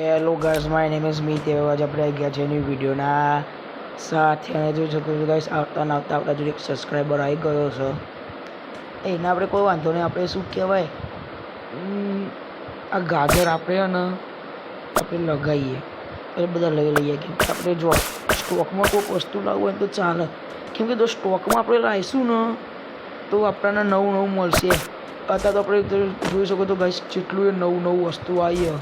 Hello guys, my name is Meet. આજે આપણે આવી ગયા છે ન્યૂ વિડીયોના સાથે. અને જોઈ શકો છો ગાઈસ, આવતા આપણા જોડે એક સબસ્ક્રાઈબર આવી ગયો છે. એના આપણે કોઈ વાંધો નહીં. આપણે શું કહેવાય, આ ગાજર આપણે લગાવીએ એટલે બધા લઈ લઈએ. કેમ કે આપણે જો સ્ટોકમાં કોઈક વસ્તુ લાવવું હોય તો ચાલે. કેમ કે જો સ્ટોકમાં આપણે લાવીશું ને તો આપણને નવું મળશે. અત્યારે તો આપણે જોઈ શકો તો ગાઈસ, જેટલું એ નવું વસ્તુ આવીએ,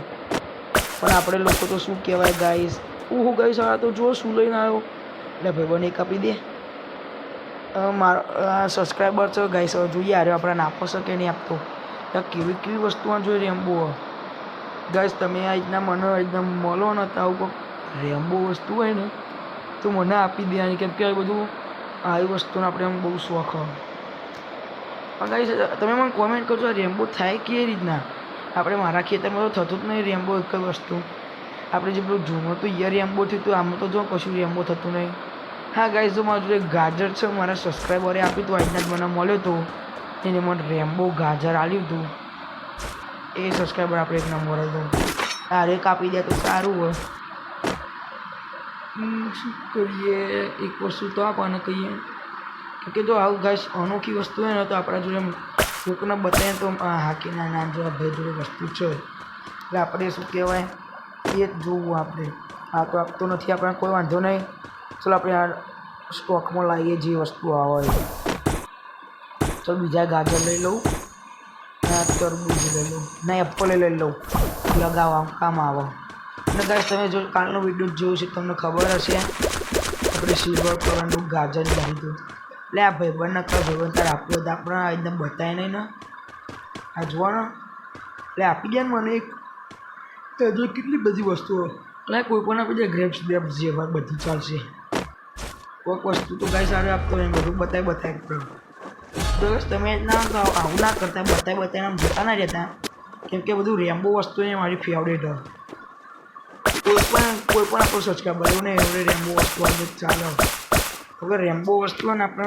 પણ આપણે લોકો તો શું કહેવાય ગાઈસ, હું ગાઈસ આ તો જો શું લઈને આવ્યો. એટલે ભાઈબંધ એક આપી દે. મારો સબસ્ક્રાઈબર છે ગાઈસ, હવે જોઈએ યાર આપણે આપો છે કે નહીં આપતો. કેવી વસ્તુઓ જોઈ રેમ્બો ગાઈસ. તમે આ રીતના મને આ રીતના મળો ને તો આવું કોઈ રેમ્બો વસ્તુ હોય ને તો મને આપી દેવાની. કેમ કે બધું આવી વસ્તુનો આપણે એમ બહુ શોખ હોય. પણ ગાઈસ તમે મને કોમેન્ટ કરજો, રેમ્બો થાય કેવી રીતના. આપણે મારા ખેતરમાં તો થતું જ નહીં રેમ્બો એક જ વસ્તુ. આપણે જે પેલું જૂનું તો ઈયર રેમ્બો થયું હતું, આમાં તો જો કશું રેમ્બો થતું નહીં. હા ગાઈસ, જો મારું જોડે ગાજર છે, મારા સબસ્ક્રાઈબરે આપ્યું હતું, આજના જ મને મળ્યો હતો. એને મને રેમ્બો ગાજર આપ્યું હતું. એ સબસ્ક્રાઈબર આપણે એક નંબર હતો. અરે કાપી દે તો સારું હોય. શું કરીએ, એક વસ્તુ તો આપણને કહીએ કે જો આવું ગાઈસ અનોખી વસ્તુ હોય ને તો આપણા જોડે કોકને બતાવીએ તો હાકી ના જો ભાઈ જોડે વસ્તુ છે. એટલે આપણે શું કહેવાય એ જ જોવું. આપણે આ તો આપતો નથી, આપણે કોઈ વાંધો નહીં. ચાલો આપણે આ સ્ટોકમાં લાવીએ જે વસ્તુ આવે. ચાલો બીજા ગાજર લઈ લઉં, તરબૂચ લઈ લઉં, ના એપલ લઈ લઉં, લગાવવા કામ આવે. અને ગાઈસ તમે જો કાલનો વિડીયો જોયું છે તમને ખબર હશે, આપણે સિલ્વર કલરનું ગાજર લીધું. એટલે આ ભાઈબંધને ભાઈબંધ તાર આપ્યું હતું, આપણે એકદમ બતાવે નહીં ને આ જોવાનો. એટલે આપી દે ને મને એક. તો હજુ કેટલી બધી વસ્તુઓ, એટલે કોઈ પણ આપી દે. ગ્રેપ્સ જેવા બધું ચાલશે. કોઈક વસ્તુ તો ગાઈસ સારું આપતો નહીં, બધું બતાવી તો તમે આવું ના કરતા, બતાવીને આમ જતા ના રહેતા. કેમ કે બધું રેમ્બો વસ્તુ એ મારી ફેવરેટ હોય. કોઈ પણ આપણો સબસ્ક્રાઈબર એવું ને એવડે રેમ્બો વસ્તુ આવે ચાલે. હવે રેમ્બો વસ્તુ ને આપણે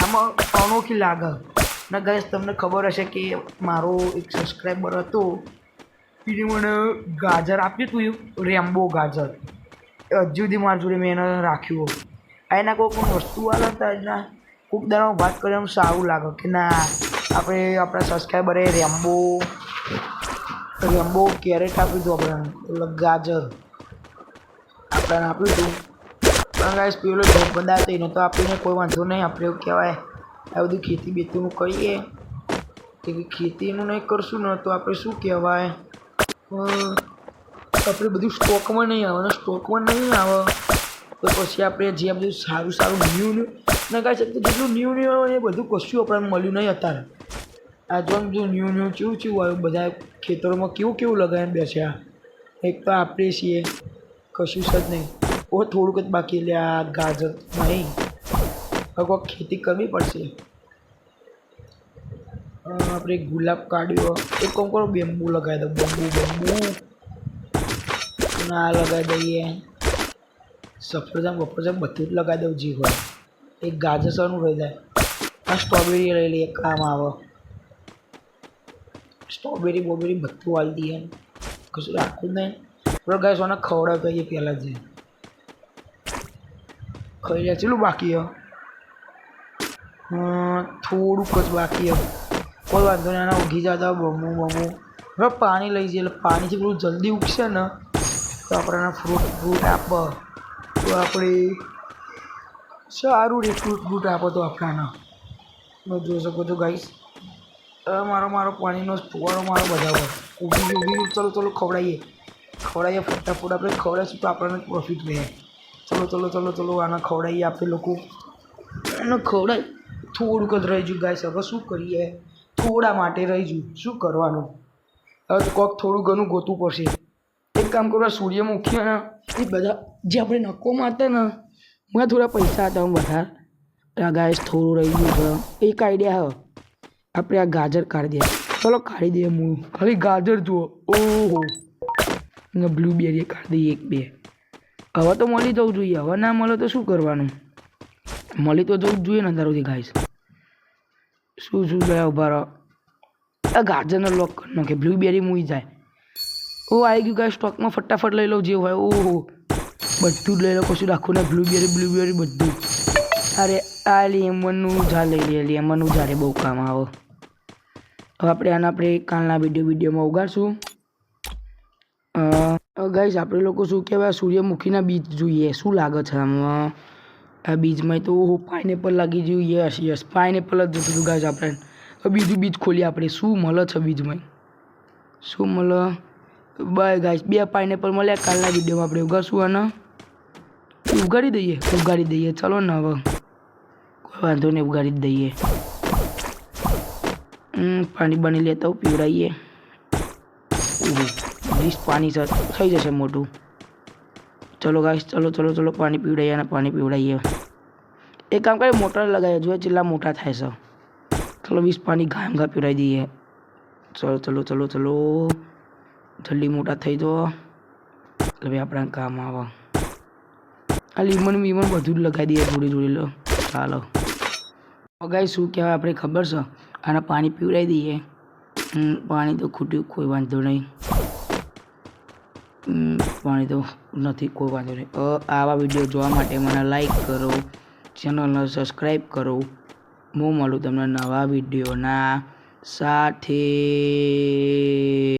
આમાં અનોખી લાગે. ને ગાઈસ તમને ખબર હશે કે મારો એક સબસ્ક્રાઈબર હતો, એને મને ગાજર આપ્યું હતું, રેમ્બો ગાજર. હજુ સુધી મારા જોડે મેં એને રાખ્યું. એના કોઈ પણ વસ્તુ આવે તો એના ખૂબ દાડામાં વાત કરે એમ સારું લાગે કે ના આપણે આપણા સબસ્ક્રાઈબરે રેમ્બો કેરેટ આપ્યું હતું. આપણે ગાજર આપણને આપ્યું હતું. પણ ગાઈસ પેલો બધા હતો એને તો આપીને કોઈ વાંધો નહીં. આપણે એવું કહેવાય આ બધું ખેતી બેતીનું કરીએ. એવી ખેતીનું નહીં કરશું ને તો આપણે શું કહેવાય, આપણે બધું સ્ટોકમાં નહીં આવે. અને સ્ટોકમાં નહીં આવે તો પછી આપણે જે બધું સારું ન્યૂ ને ગાઈસ જેટલું ન્યૂ આવે એ બધું કશું આપણને મળ્યું નહીં અત્યારે. આ જો બધું ન્યૂ કેવું આવ્યું, બધા ખેતરોમાં કેવું લગાવીને બેસ્યા. એક તો આપણે છીએ કશું જ નહીં. થોડુંક જ બાકી. એટલે આ ગાજર નહીં, હવે કોઈક ખેતી કરવી પડશે. આપણે ગુલાબ કાઢ્યો, એક કામ કરો બેમ્બુ લગાવી દો. બેમ્બુ ના લગાવી દઈએ. સફરજન બધું જ લગાવી દઉં જે હોય. એક ગાજર સરનું રહી જાય. આ સ્ટ્રોબેરી લઈ લઈએ, કામ આવે. સ્ટ્રોબેરી બોબેરી બધું વાળી દઈએ. કશું રાખવું જ નહીં. આપણે ગાઈસ સોને ખવડાવ કહીએ પહેલાં જ ખાઈ જાય. ચેલું બાકી થોડુંક જ બાકી કોઈ વાંધો નહીં. એના ઉગી જતા બમું હવે પાણી લઈ જઈએ. એટલે પાણીથી પેલું જલ્દી ઉગશે ને તો આપણને ફ્રૂટ આપે તો આપણે સારું રે. ફ્રૂટ આપો તો આપણાને જોઈ શકો છો ગાઈસ. મારો પાણીનો ફુવારો મારો બધા પર ઉગી. ચલો ખવડાવીએ ફટાફટ. આપણે ખવડાવીશું તો આપણને પ્રોફિટ રહે. ચલો આને ખવડાવીએ આપણે લોકો. એને ખવડાવી થોડુંક જ રહી ગયું ગાઈસ. હવે શું કરીએ, થોડા માટે રહી ગયું, શું કરવાનું. હવે કોક થોડું ઘણું ગોતવું પડશે. એક કામ કરવા સૂર્યમુખી ને એ બધા જે આપણે નકોમાં હતા ને મને થોડા પૈસા હતા વધારે. ગાઈસ થોડું રહી ગયું છે. એક આઈડિયા હવે આપણે આ ગાજર કાઢી દઈએ. ચલો કાઢી દઈએ. હું ખાલી ગાજર જુઓ. ઓહો, બ્લુબેરી કાઢી દઈએ 1 2. હવે તો મળી જવું જોઈએ. હવે ના મળે તો શું કરવાનું, મળી તો જવું જ જોઈએ ને અંધારોથી ગાઈસ. શું ગયા ઉભા રહો. આ ગાજરનો લોક કરી નાખે. બ્લુબેરી મૂવી જાય. ઓ આવી ગયું ગાય સ્ટોકમાં ફટાફટ લઈ લો જે હોય. ઓહો બધું જ લઈ લો, કશું રાખવું ને. બ્લુબેરી બધું. અરે આ લેમનનું ઝાડ લઈ લે. લેમનનું ઝાડે બહુ કામ આવે. હવે આપણે કાલના વિડીયોમાં ઉગાડશું. ગાઈસ આપણે લોકો શું કહેવાય સૂર્યમુખીના બીજ જોઈએ. શું લાગે છે આમાં? આ બીજમાં તો પાઇનેપલ લાગી ગયું. યસ પાઇનેપલ જ જોતું હતું ગાઈસ. આપણે બીજું બીજ ખોલીએ. આપણે શું મળે છે બીજમાં? શું મળે? બાય ગાઈસ 2 પાઇનેપલ મળ્યા. કાલના વિડીયોમાં આપણે ઉગાડશું અને ઉગાડી દઈએ. ચલો ને હવે કોઈ વાંધો નહીં, ઉગાડી જ દઈએ. પાણી બની લેતા હું પીવડાવીએ. પાણી થઈ જશે મોટું. ચલો ગાઈસ ચલો પાણી પીવડાવીએ. એક કામ કરીએ મોટર લગાવીએ, જોઈએ કેટલા મોટા થાય છે. ચલો 20 પાણી ઘા પીવડાવી દઈએ. ચલો જલ્દી મોટા થઈ જો એટલે આપણા કામ આવે. આ લીમન બધું જ લગાવી દઈએ જોડે લો. ચાલો ગાઈસ શું કહેવાય આપણે ખબર છે આને પાણી પીવડાવી દઈએ. પાણી તો ખૂટ્યું, કોઈ વાંધો નહીં. પાણી તો નથી, કોઈ વાંધો નહીં. આવા વિડીયો જોવા માટે મને લાઈક કરો, ચેનલને સબસ્ક્રાઈબ કરો. હું મળું તમને નવા વિડીયોના સાથે.